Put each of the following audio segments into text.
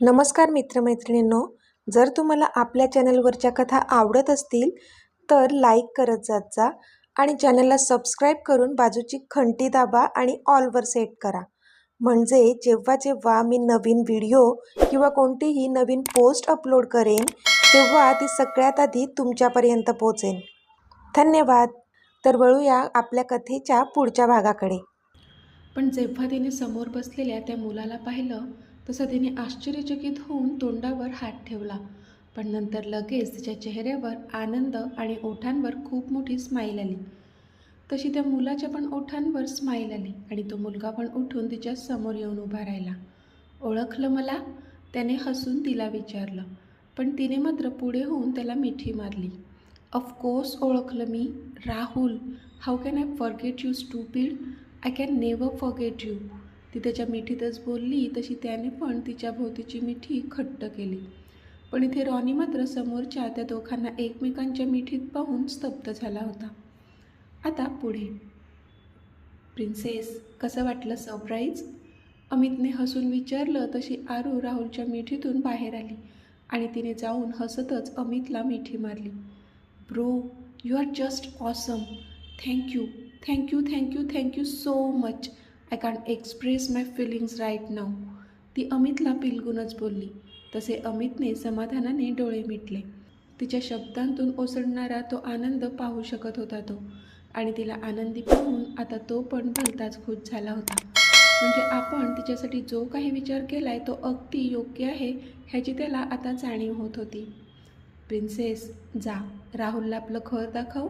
नमस्कार मित्रमैत्रिणींनो, जर तुम्हाला आपल्या चॅनलवरच्या कथा आवडत असतील तर लाईक करत जात जा आणि चॅनलला सबस्क्राईब करून बाजूची घंटी दाबा आणि ऑलवर सेट करा. म्हणजे जेव्हा जेव्हा मी नवीन व्हिडिओ किंवा कोणतीही नवीन पोस्ट अपलोड करेन तेव्हा ती सगळ्यात आधी तुमच्यापर्यंत पोहोचेल. धन्यवाद. तर वळूया आपल्या कथेच्या पुढच्या भागाकडे. पण जेव्हा तिने समोर बसलेल्या त्या मुलाला पाहिलं तसं तिने आश्चर्यचकित होऊन तोंडावर हात ठेवला. पण नंतर लगेच तिच्या चेहऱ्यावर आनंद आणि ओठांवर खूप मोठी स्माईल आली. तशी त्या मुलाच्या पण ओठांवर स्माईल आली आणि तो मुलगा पण उठून तिच्या समोर येऊन उभा राहिला. ओळखलं मला? त्याने हसून तिला विचारलं. पण तिने मात्र पुढे होऊन त्याला मिठी मारली. ऑफकोर्स ओळखलं मी. Rahul. How can I forget you stupid. I can never forget you. ती त्याच्या मिठीतच बोलली तशी त्याने पण तिच्या भोवतीची मिठी घट्ट केली. पण इथे रॉनी मात्र समोरच्या त्या दोघांना एकमेकांच्या मिठीत पाहून स्तब्ध झाला होता. आता पुढे. प्रिन्सेस, कसं वाटलं सरप्राईज? अमितने हसून विचारलं तशी आरू राहुलच्या मिठीतून बाहेर आली आणि तिने जाऊन हसतच अमितला मिठी मारली. Bro, you are just awesome. Thank you thank you thank you thank you so much. I can't express my feelings right now. ती अमितला पिलगूनच बोलली. तसे अमितने समाधानाने डोळे मिटले. तिच्या शब्दांतून ओसरणारा तो आनंद पाहू शकत होता तो. आणि तिला आनंदी पाहून आता तो पण भलताच खुश झाला होता. म्हणजे आपण तिच्यासाठी जो काही विचार केलाय तो अगदी योग्य आहे ह्याची त्याला आता जाणीव होत होती. प्रिन्सेस, जा राहुलला आपलं घर दाखव,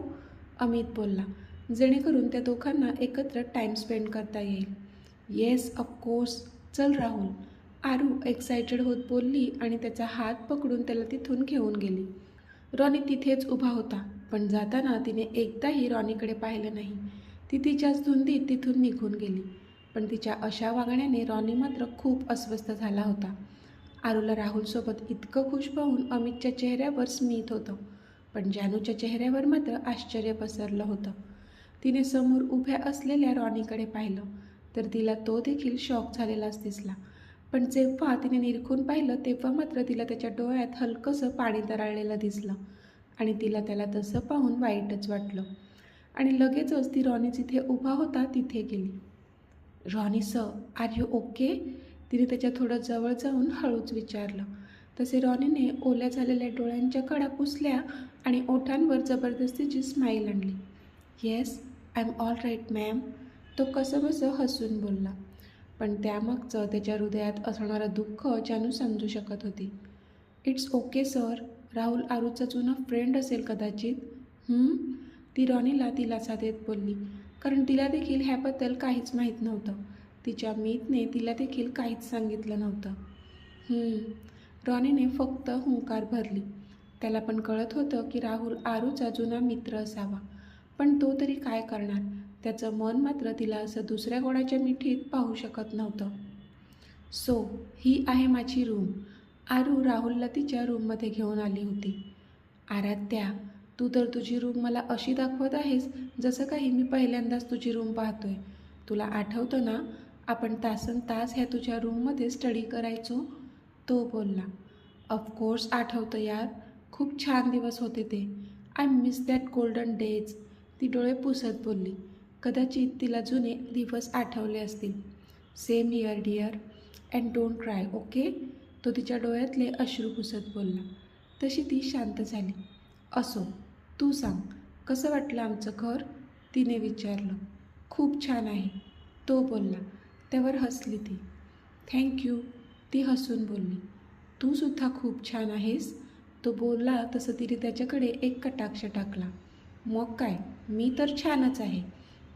अमित बोलला, जेणेकरून त्या दोघांना एकत्र टाईम स्पेंड करता येईल. येस ऑफकोर्स, चल राहुल. आरू एक्सायटेड होत बोलली आणि त्याचा हात पकडून त्याला तिथून घेऊन गेली. रॉनी तिथेच उभा होता, पण जाताना तिने एकदाही रॉनीकडे पाहिलं नाही. ती तिच्याच धुंदीत तिथून निघून गेली. पण तिच्या अशा वागण्याने रॉनी मात्र खूप अस्वस्थ झाला होता. आरूला राहुलसोबत इतकं खुश पाहून अमितच्या चेहऱ्यावर स्मित होतं, पण जानूच्या चेहऱ्यावर मात्र आश्चर्य पसरलं होतं. तिने समोर उभ्या असलेल्या रॉनीकडे पाहिलं तर तिला तो देखील शॉक झालेलाच दिसला. पण जेव्हा तिने निरखून पाहिलं तेव्हा मात्र तिला त्याच्या डोळ्यात हलकंसं पाणी तरळलेलं दिसलं आणि तिला त्याला तसं पाहून वाईटच वाटलं. आणि लगेचच ती रॉनी जिथे उभा होता तिथे गेली. Ronnie sir, are you okay? तिने त्याच्या थोडं जवळ जाऊन हळूच विचारलं. तसे रॉनीने ओल्या झालेल्या डोळ्यांच्या कडा पुसल्या आणि ओठांवर जबरदस्तीची स्माईल आणली. Yes, I am all right ma'am. तो कसंबसं हसून बोलला. पण त्यामागचं त्याच्या हृदयात असणारं दुःख जानू समजू शकत होती. It's okay sir. राहुल आरूचा जुना फ्रेंड असेल कदाचित. ती रॉनीला दिलासा देत बोलली, कारण तिला देखील ह्याबद्दल काहीच माहीत नव्हतं. तिच्या मीतने तिला देखील काहीच सांगितलं नव्हतं. रॉनीने फक्त हुंकार भरली. त्याला पण कळत होतं की राहुल आरूचा जुना मित्र असावा, पण तो तरी काय करणार. त्याचं मन मात्र तिला असं दुसऱ्या कोणाच्या मिठीत पाहू शकत नव्हतं. सो, ही आहे माझी रूम. आरू राहुलला तिच्या रूममध्ये घेऊन आली होती. आराध्या, तू तर तुझी रूम मला अशी दाखवत आहेस जसं काही मी पहिल्यांदाच तुझी रूम पाहतोय. तुला आठवतं ना, आपण तासनतास ह्या तुझ्या रूममध्ये स्टडी करायचो? तो बोलला. ऑफकोर्स आठवतं यार. खूप छान दिवस होते ते. I miss that golden days. ती डोळे पुसत बोलली. कदाचित तिला जुने दिवस आठवले असतील. Same here dear. And don't cry, okay? तो तिच्या डोळ्यातले अश्रू पुसत बोलला. तशी ती शांत झाली. असो, तू सांग, कसं वाटलं आमचं घर? तिने विचारलं. खूप छान आहे, तो बोलला. त्यावर हसली ती. थँक्यू, ती हसून बोलली. तू सुद्धा खूप छान आहेस. तो बोलला तसं तिने त्याच्याकडे एक कटाक्ष टाकला. मग काय, मी तर छानच आहे,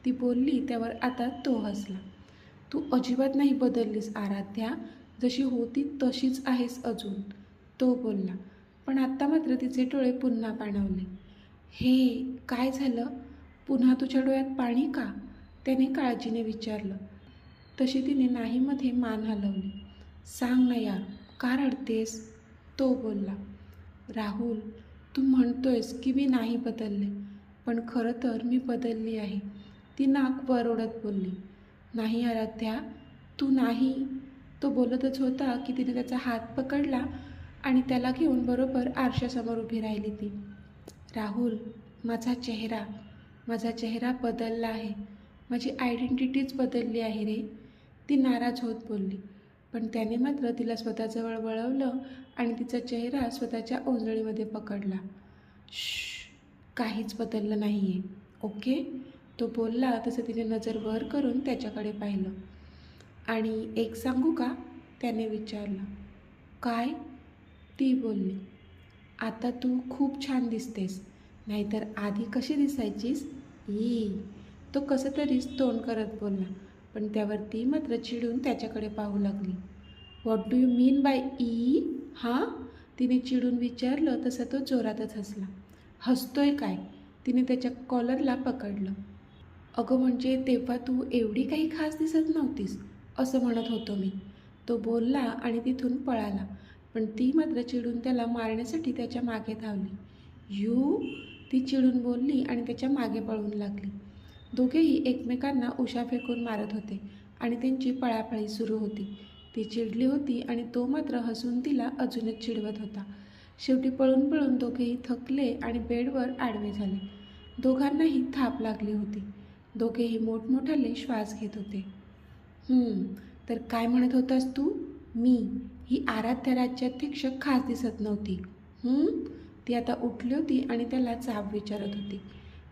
ती बोलली. त्यावर आता तो हसला. तू अजिबात नाही बदललीस आराध्या, जशी होती तशीच आहेस अजून, तो बोलला. पण आत्ता मात्र तिचे डोळे पुन्हा पाणावले. हे काय झालं? पुन्हा तुझ्या डोळ्यात पाणी का? त्याने काळजीने विचारलं. तशी तिने नाहीमध्ये मान हलवली. सांग ना यार, का रडतेस? तो बोलला. राहुल, तू म्हणतोयस की मी नाही बदलले, पण खरं तर मी बदलली आहे, ती नाक वर ओढत बोलली. नाही आराध्या, तू नाही. तो बोलतच होता की तिने त्याचा हात पकडला आणि त्याला घेऊन बरोबर आरशासमोर उभी राहिली ती. राहुल, माझा चेहरा बदलला आहे. माझी आयडेंटिटीच बदलली आहे रे, ती नाराज होत बोलली. पण त्याने मात्र तिला स्वतःजवळ वळवलं आणि तिचा चेहरा स्वतःच्या ओंजळीमध्ये पकडला. श्श, काहीच बदललं नाही आहे, ओके? तो बोलला तसं तिने नजर वर करून त्याच्याकडे पाहिलं. आणि एक सांगू का? त्याने विचारलं. काय? ती बोलली. आता तू खूप छान दिसतेस, नाहीतर आधी कशी दिसायचीस? तो कसं तरीच तोंड करत बोलला, पण त्यावर ती मात्र चिडून त्याच्याकडे पाहू लागली. What do you mean by हां? तिने चिडून विचारलं तसं तो जोरातच हसला. हसतोय काय? तिने त्याच्या कॉलरला पकडलं. अगं म्हणजे तेव्हा तू एवढी काही खास दिसत नव्हतीस असं म्हणत होतो मी, तो बोलला आणि तिथून पळाला. पण ती मात्र चिडून त्याला मारण्यासाठी त्याच्या मागे धावली. ती चिडून बोलली आणि त्याच्या मागे पळून लागली. दोघेही एकमेकांना उशा फेकून मारत होते आणि त्यांची पळापळी सुरू होती. ती चिडली होती आणि तो मात्र हसून तिला अजूनच चिडवत होता. शेवटी पळून पळून दोघेही थकले आणि बेडवर आडवे झाले. दोघांनाही थाप लागली होती. दोघेही मोठमोठाले श्वास घेत होते. तर काय म्हणत होतास तू? ही आराध्या राज्याध्यक्ष खास दिसत नव्हती. ती आता उठली होती आणि त्याला जाब विचारत होती,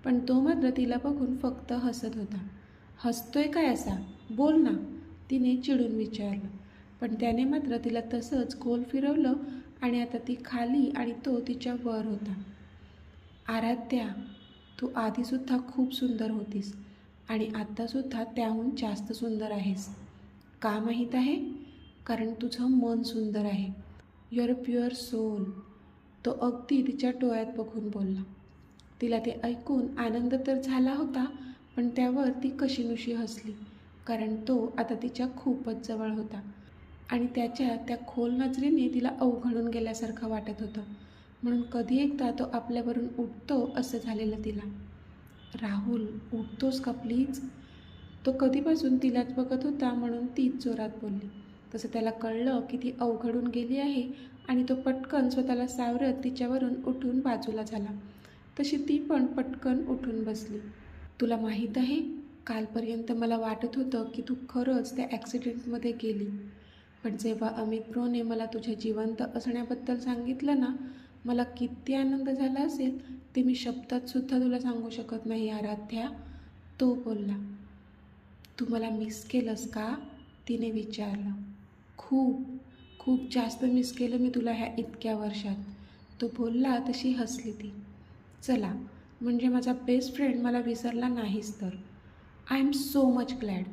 पण तो मात्र तिला बघून फक्त हसत होता. हसतोय काय असा? बोल ना, तिने चिडून विचारलं. पण त्याने मात्र तिला तसंच गोल फिरवलं आणि आता ती खाली आणि तो तिच्या वर होता. आराध्या, तू आधीसुद्धा खूप सुंदर होतीस आणि आत्तासुद्धा त्याहून जास्त सुंदर आहेस. का माहीत आहे? कारण तुझं मन सुंदर आहे. Your pure soul. तो अगदी तिच्या डोळ्यात बघून बोलला. तिला ते ऐकून आनंद तर झाला होता, पण त्यावर ती कशीनुशी हसली, कारण तो आता तिच्या खूपच जवळ होता आणि त्याच्या त्या खोल नजरेने तिला अवघडून गेल्यासारखं वाटत होतं. म्हणून कधी एकदा तो आपल्यावरून उठतो असं झालेलं तिला. राहुल, उठतोस का प्लीज? तो कधीपासून तिलाच बघत होता, म्हणून तीच जोरात बोलली. तसं त्याला कळलं की ती अवघडून गेली आहे आणि तो पटकन स्वतःला सावरत तिच्यावरून उठून बाजूला झाला. तशी ती पण पटकन उठून बसली. तुला माहीत आहे, कालपर्यंत मला वाटत होतं की तू खरंच त्या ॲक्सिडेंटमध्ये गेली. पण जेव्हा अमित ब्रोने मला तुझ्या जिवंत असण्याबद्दल सांगितलं ना, मला किती आनंद झाला असेल ते मी शब्दातसुद्धा तुला सांगू शकत नाही आराध्या, तो बोलला. तू मला मिस केलंस का? तिने विचारलं. खूप जास्त मिस केलं मी तुला ह्या इतक्या वर्षात, तो बोलला. तशी हसली ती. चला, म्हणजे माझा बेस्ट फ्रेंड मला विसरला नाहीस तर. I am so much glad,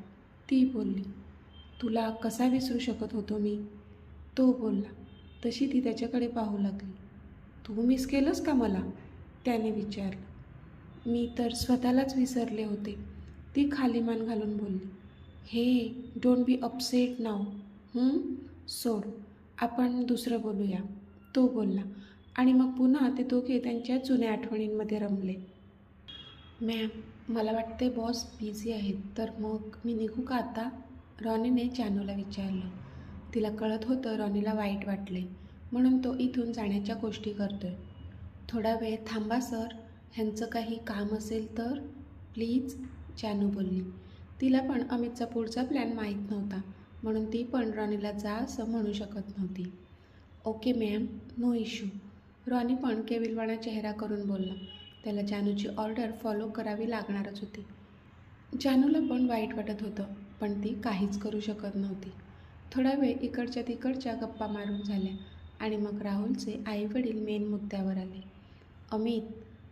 ती बोलली. तुला कसा विसरू शकत होतो मी, तो बोलला. तशी ती त्याच्याकडे पाहू लागली. तू मिस केलंस का मला, त्याने विचारलं. मी तर स्वतःलाच विसरले होते, ती खाली मान घालून बोलली. हे, डोंट बी अपसेट नाव. सोड, आपण दुसरं बोलूया, तो बोलला. आणि मग पुन्हा ते दोघे त्यांच्या जुन्या आठवणींमध्ये रमले. मॅम, मला वाटते बॉस बिझी आहेत, तर मग मी निघू का आता, रॉनीने जानूला विचारलं. तिला कळत होतं रॉनीला वाईट वाटले, म्हणून तो इथून जाण्याच्या गोष्टी करतोय. थोडा वेळ थांबा सर, ह्यांचं काही काम असेल तर प्लीज, जानू बोलली. तिला पण अमितचा पुढचा प्लॅन माहीत नव्हता, म्हणून ती पण रॉनीला जा असं म्हणू शकत नव्हती. Okay ma'am, no issue, Ronnie पण केविलवाणा चेहरा करून बोलला. त्याला जानूची ऑर्डर फॉलो करावी लागणारच होती. जानूला पण वाईट वाटत होतं, पण ती काहीच करू शकत नव्हती. थोडा वेळ इकडच्या तिकडच्या गप्पा मारून झाल्या आणि मग राहुलचे आईवडील मेन मुद्द्यावर आले. अमित,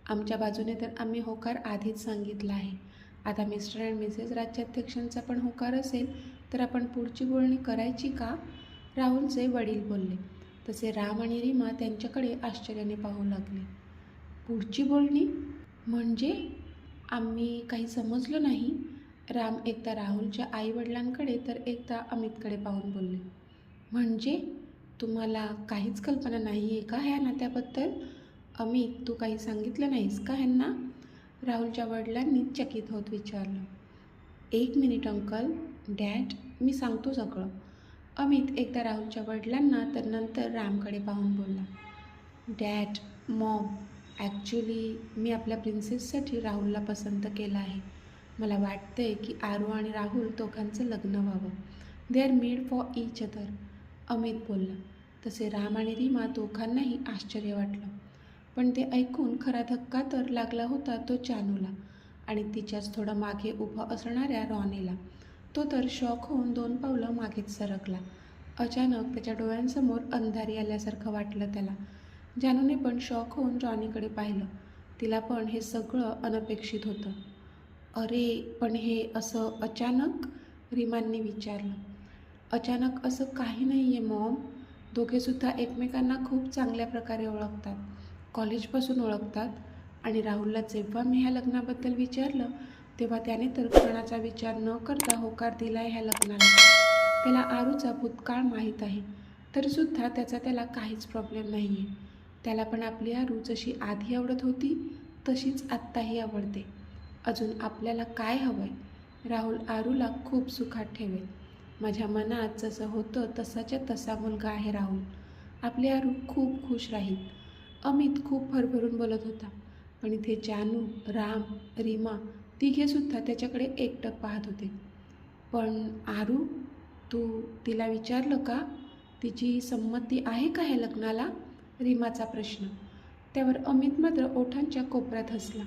आमच्या बाजूने तर आम्ही होकार आधीच सांगितला आहे. आता मिस्टर अँड मिसेस राज्याध्यक्षांचा पण होकार असेल तर आपण पुढची बोलणी करायची का, राहुलचे वडील बोलले. तसे राम आणि रीमा त्यांच्याकडे आश्चर्याने पाहू लागले. पुढची बोलणी म्हणजे? आम्ही काही समजलो नाही, राम एकदा राहुलच्या आईवडिलांकडे तर एकदा अमितकडे पाहून बोलले. म्हणजे तुम्हाला काहीच कल्पना नाही आहे का ह्या नात्याबद्दल? अमित, तू काही सांगितलं नाहीस का ह्यांना, राहुलच्या वडिलांनी चकित होत विचारलं. 1 मिनिट अंकल, डॅड, मी सांगतो सगळं. अमित एकदा राहुलच्या वडिलांना तर नंतर रामकडे पाहून बोलला, डॅड, मॉम, ॲक्च्युली मी आपल्या प्रिन्सेससाठी राहुलला पसंत केलं आहे. मला वाटतंय की आरू आणि राहुल दोघांचं लग्न व्हावं. They are made for each other. Amit बोलला. तसे राम आणि रीमा दोघांनाही आश्चर्य वाटलं. पण ते ऐकून खरा धक्का तर लागला होता तो जानूला आणि तिच्याच थोडं मागे उभं असणाऱ्या रॉनीला. तो तर शॉक होऊन 2 पावलं मागेच सरकला. अचानक त्याच्या डोळ्यांसमोर अंधारी आल्यासारखं वाटलं त्याला. जानूने पण शॉक होऊन रॉनीकडे पाहिलं. तिला पण हे सगळं अनपेक्षित होतं. अरे, पण हे असं अचानक? रीमांनी विचारलं. अचानक असं काही नाही आहे मॉम. दोघेसुद्धा एकमेकांना खूप चांगल्या प्रकारे ओळखतात. कॉलेजपासून ओळखतात आणि राहुलला जेव्हा मी ह्या लग्नाबद्दल विचारलं तेव्हा त्याने तर क्षणाचा विचार न करता होकार दिला आहे ह्या लग्नाला. त्याला आरूचा भूतकाळ माहीत आहे, तरीसुद्धा त्याला काहीच प्रॉब्लेम नाही आहे. त्याला पण आपली आरू जशी आधी आवडत होती तशीच आत्ताही आवडते. अजून आपल्याला काय हवं आहे? राहुल आरूला खूप सुखात ठेवेल. माझ्या मनात जसं होतं तसाच्या तसा मुलगा आहे राहुल. आपली आरू खूप खुश राहील. अमित खूप भरभरून बोलत होता, पण इथे जानू, राम, रीमा तिघेसुद्धा त्याच्याकडे एकटक पाहत होते. पण आरू, तू तिला विचारलं का? तिची संमती आहे का ह्या लग्नाला? रीमाचा प्रश्न. त्यावर अमित मात्र ओठांच्या कोपऱ्यात हसला.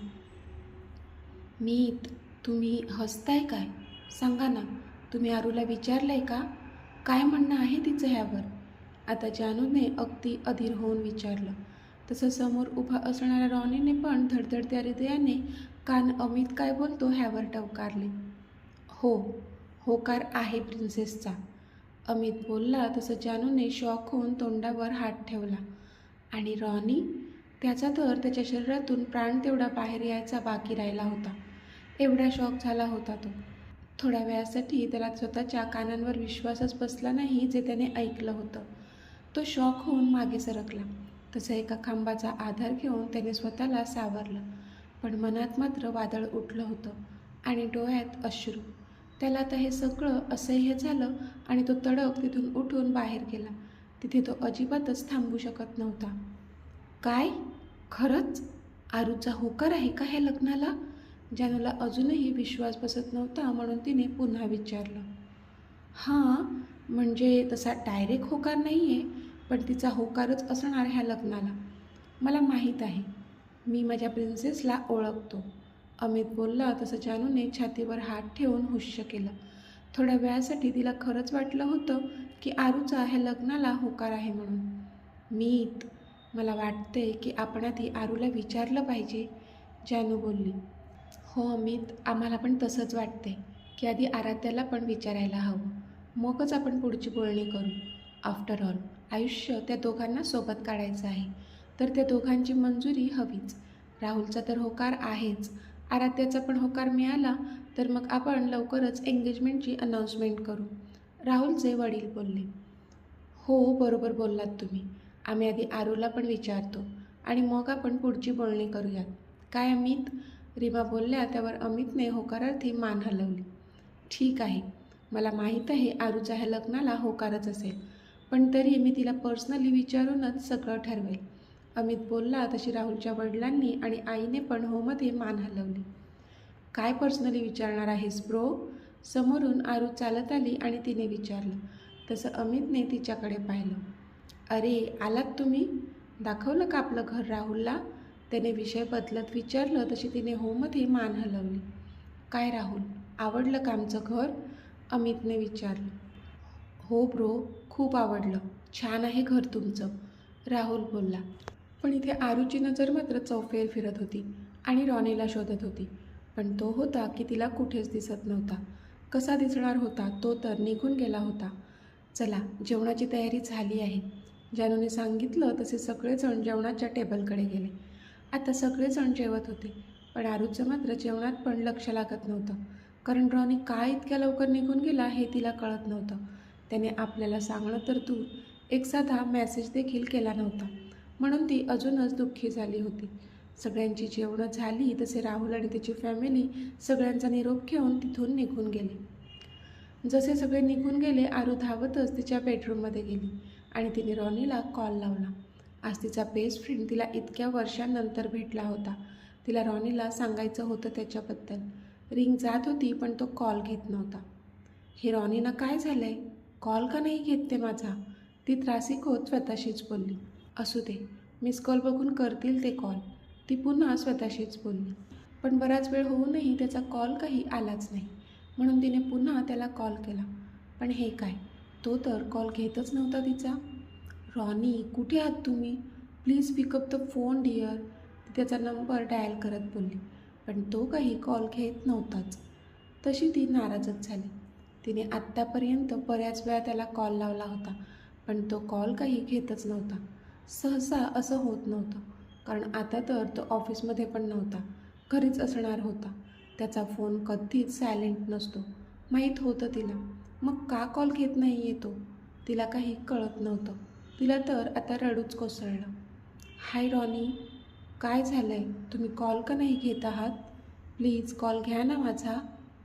मीत, तुम्ही हसताय काय? सांगा ना, तुम्ही आरूला विचारलंय का? काय म्हणणं आहे तिचं ह्यावर? आता जानूने अगदी अधीर होऊन विचारलं. तसं समोर उभा असणाऱ्या रॉनीने पण धडधडत्या हृदयाने कान अमित काय बोलतो ह्यावर टवकारले. हो, होकार आहे प्रिन्सेसचा. अमित बोलला तसं जानूने शॉक होऊन तोंडावर हात ठेवला. आणि रॉनी? त्याचा तर त्याच्या शरीरातून प्राण तेवढा बाहेर यायचा बाकी राहिला होता. एवढा शॉक झाला होता तो. थोड्या वेळासाठी त्याला स्वतःच्या कानांवर विश्वासच बसला नाही जे त्याने ऐकलं होतं. तो शॉक होऊन मागे सरकला. तसं एका खांबाचा आधार घेऊन त्याने स्वतःला सावरलं. पण मनात मात्र वादळ उठलं होतं आणि डोळ्यात अश्रू. त्याला आता हे सगळं असह्य झालं आणि तो तडक तिथून उठून बाहेर गेला. तिथे तो अजिबातच थांबू शकत नव्हता. काय? खरंच? आरूचा होकार आहे का ह्या लग्नाला? जानूला अजूनही विश्वास बसत नव्हता म्हणून तिने पुन्हा विचारलं. हां, म्हणजे तसा डायरेक्ट होकार नाही आहे, पण तिचा होकारच असणार ह्या लग्नाला. मला माहीत आहे. मी माझ्या प्रिन्सेसला ओळखतो. अमित बोलला तसं जानूने छातीवर हात ठेवून हुश्य केलं. थोड्या वेळासाठी तिला खरंच वाटलं होतं की आरूचा ह्या लग्नाला होकार आहे म्हणून. मीत, मला वाटतंय की आपण आधी आरूला विचारलं पाहिजे, जानू बोलली. हो अमित, आम्हाला पण तसंच वाटतंय की आधी आराध्याला पण विचारायला हवं. मगच आपण पुढची बोलणी करू. आफ्टर ऑल, आयुष्य त्या दोघांना सोबत काढायचं आहे, तर त्या दोघांची मंजुरी हवीच. राहुलचा तर होकार आहेच. आराध्याचा पण होकार मिळाला तर मग आपण लवकरच एंगेजमेंटची अनाऊन्समेंट करू, राहुलचे वडील बोलले. हो, बरोबर बोललात तुम्ही. आम्ही आधी आरूला पण विचारतो आणि मग आपण पुढची बोलणी करूयात. काय अमित? रीमा बोलल्या. त्यावर अमितने होकारार्थी मान हलवली. ठीक आहे, मला माहीत आहे आरूच्या ह्या लग्नाला होकारच असेल, पण तरी मी तिला पर्सनली विचारूनच सगळं ठरवेल. अमित बोलला तशी राहुलच्या वडिलांनी आणि आईने पण होमध्ये मान हलवली. काय पर्सनली विचारणार आहेस ब्रो? समोरून आरू चालत आली आणि तिने विचारलं. तसं अमितने तिच्याकडे पाहिलं. अरे, आलात तुम्ही? दाखवलं का आपलं घर राहुलला? त्याने विषय बदलत विचारलं तशी तिने होमध्ये मान हलवली. काय राहुल, आवडलं का आमचं घर? अमितने विचारलं. हो ब्रो, खूप आवडलं. छान आहे घर तुमचं, राहुल बोलला. पण इथे आरूची नजर मात्र चौफेर फिरत होती आणि रॉनीला शोधत होती. पण तो होता की तिला कुठेच दिसत नव्हता. कसा दिसणार होता? तो तर निघून गेला होता. चला, जेवणाची तयारी झाली आहे, जानूने सांगितलं. तसे सगळेजण जेवणाच्या टेबलकडे गेले. आता सगळेजण जेवत होते, पण आरूचं मात्र जेवणात पण लक्ष लागत नव्हतं. कारण रॉनी का इतक्या लवकर निघून गेला हे तिला कळत नव्हतं. त्याने आपल्याला सांगणं तर दूर, एक साधा मेसेज देखील केला नव्हता. म्हणून ती अजूनच दुःखी झाली होती. सगळ्यांची जेवणं झाली तसे राहुल आणि त्याची फॅमिली सगळ्यांचा निरोप घेऊन तिथून निघून गेले. जसे सगळे निघून गेले, आरू धावतच तिच्या बेडरूममध्ये गेली आणि तिने रॉनीला कॉल लावला. आज तिचा बेस्ट फ्रेंड तिला इतक्या वर्षांनंतर भेटला होता. तिला रॉनीला सांगायचं होतं त्याच्याबद्दल. रिंग जात होती पण तो कॉल घेत नव्हता. हे रॉनीनं काय झालंय? कॉल का नाही घेत ते माझा? ती त्रासिक होत स्वतःशीच बोलली. असू दे, मिस कॉल बघून करतील ते कॉल. ती पुन्हा स्वतःशीच बोलली. पण बराच वेळ होऊनही त्याचा कॉल काही आलाच नाही. म्हणून तिने पुन्हा त्याला कॉल केला. पण हे काय, तो तर कॉल घेतच नव्हता तिचा. रॉनी, कुठे आहात तुम्ही? Please pick up the phone dear. ती त्याचा नंबर डायल करत बोलली. पण तो काही कॉल घेत नव्हताच. तशी ती नाराजच झाली. तिने आत्तापर्यंत बऱ्याच वेळा त्याला कॉल लावला होता, पण तो कॉल काही घेतच नव्हता. सहसा असं होत नव्हतं, कारण आता तर तो ऑफिसमध्ये पण नव्हता, घरीच असणार होता. त्याचा फोन कधीच सायलेंट नसतो, माहीत होतं तिला. मग का कॉल घेत नाही येतो? तिला काही कळत नव्हतं. तिला तर आता रडूच कोसळलं. हाय रॉनी, काय झालं आहे? तुम्ही कॉल का नाही घेत आहात? प्लीज कॉल घ्या ना माझा.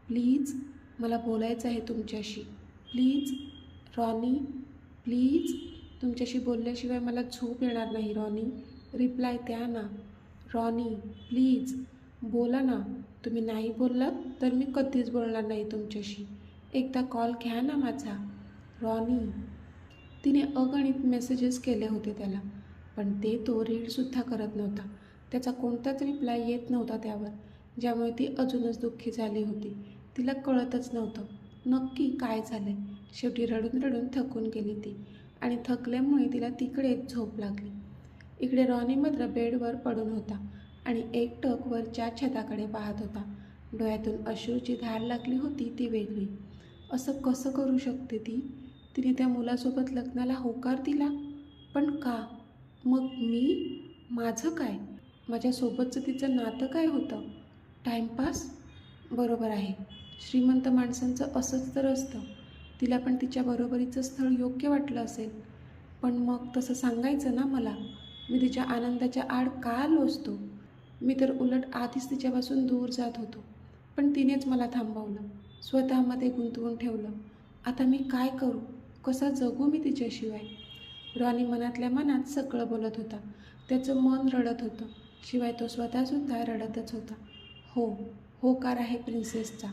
प्लीज, मला बोलायचं आहे तुमच्याशी. Please Ronnie, please. तुमच्याशी बोलल्याशिवाय मला झोप येणार नाही रॉनी. रिप्लाय द्या ना. रॉनी, प्लीज बोला ना. तुम्ही नाही बोललात तर मी कधीच बोलणार नाही तुमच्याशी. एकदा कॉल घ्या ना माझा. रॉनी. तिने अगणित मेसेजेस केले होते त्याला, पण ते तो रीडसुद्धा करत नव्हता. त्याचा कोणताच रिप्लाय येत नव्हता त्यावर, ज्यामुळे ती अजूनच दुःखी झाली होती. तिला कळतच नव्हतं नक्की काय झालंय. शेवटी रडून रडून थकून गेली ती आणि थकल्यामुळे तिला तिकडेच झोप लागली. इकडे रॉनी मात्र बेडवर पडून होता आणि एकटक वरच्या छताकडे पाहत होता. डोळ्यातून अश्रूची धार लागली होती ती वेगळी. असं कसं करू शकते ती? तिने त्या मुलासोबत लग्नाला होकार दिला, पण का? मग मी? माझं काय? माझ्यासोबतचं तिचं नातं काय होतं? टाईमपास? बरोबर आहे, श्रीमंत माणसांचं असंच तर असतं. तिला पण तिच्या बरोबरीचं स्थळ योग्य वाटलं असेल. पण मग तसं सांगायचं ना मला. मी तिच्या आनंदाच्या आड का आलो असतो? मी तर उलट आधीच तिच्यापासून दूर जात होतो, पण तिनेच मला थांबवलं, स्वतःमध्ये गुंतवून ठेवलं. आता मी काय करू? कसा जगू मी तिच्याशिवाय? रॉनी मनातल्या मनात सगळं बोलत होता. त्याचं मन रडत होतं, शिवाय तो स्वतःसुद्धा रडतच होता. हो, होकार आहे प्रिन्सेसचा.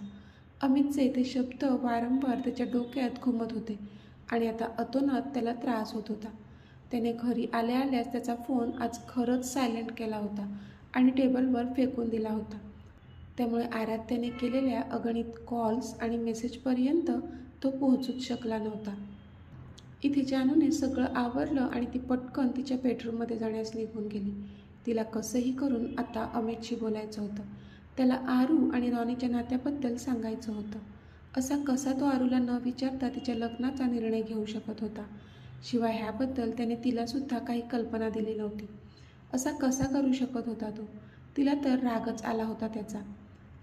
अमितचे ते शब्द वारंवार त्याच्या डोक्यात घुमत होते आणि आता अतोनात त्याला त्रास होत होता. त्याने घरी आल्या आल्याच त्याचा फोन आज खरंच सायलेंट केला होता आणि टेबलवर फेकून दिला होता. त्यामुळे आराध्याने केलेल्या अगणित कॉल्स आणि मेसेजपर्यंत तो पोहोचूच शकला नव्हता. इथे जानूने सगळं आवरलं आणि ती पटकन तिच्या बेडरूममध्ये जाण्यास निघून गेली. तिला कसंही करून आता अमितशी बोलायचं होतं. त्याला आरू आणि रॉनीच्या नात्याबद्दल सांगायचं होतं. असा कसा तो आरूला न विचारता तिच्या लग्नाचा निर्णय घेऊ शकत होता? शिवाय ह्याबद्दल त्याने तिलासुद्धा काही कल्पना दिली नव्हती. असा कसा करू शकत होता तो? तिला तर रागच आला होता त्याचा.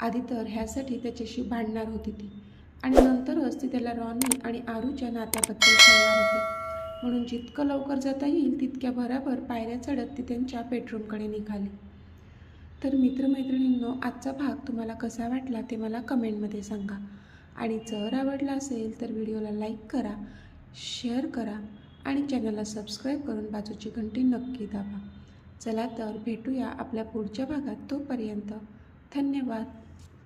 आधी तर ह्यासाठी त्याच्याशी भांडणार होती ती, आणि नंतरच ती त्याला रॉनी आणि आरूच्या नात्याबद्दल सांगणार होती. म्हणून जितकं लवकर जाता येईल तितक्या भराभर पायऱ्या चढत ती त्यांच्या बेडरूमकडे निघाली. तर मित्रमैत्रिणींनो, आजचा भाग तुम्हाला कसा वाटला ते मला कमेंटमध्ये सांगा. आणि जर आवडला असेल तर व्हिडिओला लाईक करा, शेअर करा आणि चॅनलला सबस्क्राईब करून बाजूची घंटी नक्की दाबा. चला तर भेटूया आपल्या पुढच्या भागात. तोपर्यंत धन्यवाद.